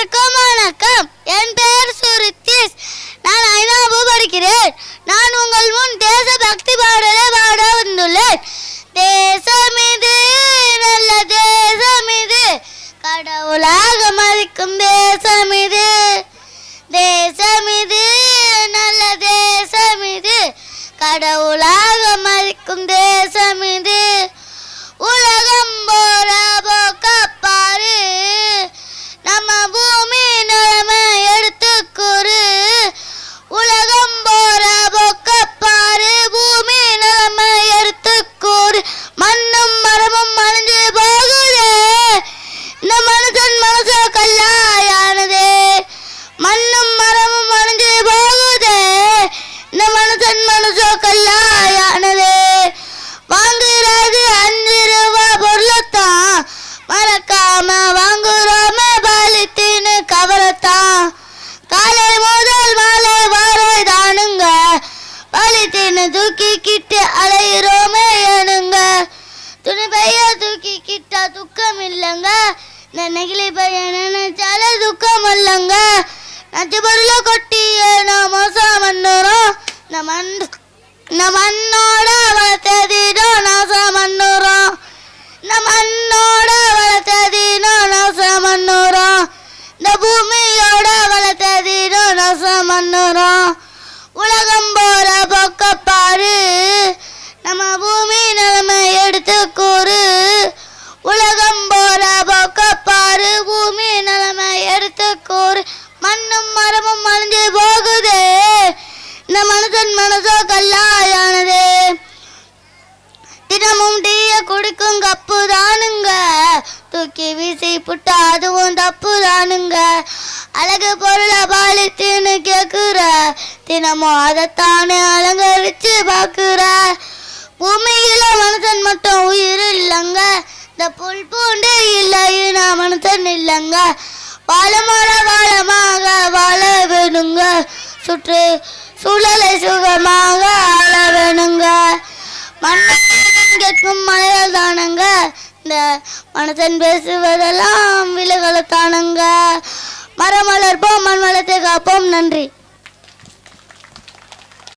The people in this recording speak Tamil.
அனைவருக்கும் வணக்கம். என் பெயர் சுருத்தீஸ். நான் 5ஆம் வகுப்பு படிக்கிறேன். நான் உங்கள் முன் தேசபக்தி பாடலை பாட வந்துள்ளேன். தேசம் இது நல்ல தேசம் இது, கடவுளாக மதிக்கும் தேசம் இது. தேசம் இது நல்ல தேசம் இது, கடவுளாக மதிக்கும் தேசம் இது. உலகம் போற போக்கப்பாரு, நம்ம பூமி நிலைமை எடுத்துக்கூறு. உலகம் போற போக்கப்பாரு, பூமி நிலைமை எடுத்துக்கூறு. மண்ணும் மரமும் அழிஞ்சு போகுதே, இந்த மனுஷன் மனச கல்லாயானதே. மண்ணும் மரமும் அழிஞ்சு போகுதே, இந்த மனுஷன் மனச கல்லாயானதே. வாங்குறது 5 ரூபா பொருளத்தான், மறக்காம வாங்குறோமே பாலித்தீனு கவரத்தான். காலை முதல் மாலை வரை தானுங்க, பாலித்தீனு தூக்கிக்கிட்டு அலையிறோமே ஏனுங்க. துணி பைய தூக்கிக்கிட்டா துக்கம் இல்லைங்க, இந்த நெகிழி பைய நினைச்சால துக்கம் இல்லைங்க. நச்சு பொருளை கொட்டியே நான் மோசம் பண்ணுறோம். இந்த மண்ணோட வளர்த்ததினோ நாசம் பண்ணுறோம். இந்த மண்ணோட வளர்த்ததினோ நாசம் பண்ணுறோம். இந்த பூமியோட வளர்த்ததினோ நாசம் பண்ணுறோம். உலகம் போற பக்கப்பாரு, நம்ம பூமி நிலைமை எடுத்துக்கூறு. உலகம் போற பக்கப்பாரு, பூமி நிலைமை எடுத்துக்கூறு. மண்ணும் மரமும் அழிஞ்சு போகுதே, இந்த மனுஷன் மனசோ கல்லாயானதே. தினமும் டீய குடிக்கும் கப்பு தானுங்க, தூக்கி வீசி புட்டா அதுவும் தப்பு தானுங்க. அழகு பொருளை பாலித்தீன்னு கேட்குற, தினமும் அதைத்தானே அலங்கரிச்சு பார்க்குற. பூமியில மனுஷன் மட்டும் உயிர் இல்லைங்க, இந்த புல் பூண்டு இல்லைன்னா மனுஷன் இல்லைங்க. வாழமாக வாழ வேணுங்க, சுற்று சூழலை சுகமாக ஆள வேணுங்க. மண்ணும் மலைகள் தானுங்க, இந்த மனுஷன் பேசுவதெல்லாம் விலைகளை தானுங்க. மரம் வளர்ப்போம், மண் வளத்தை காப்போம். நன்றி.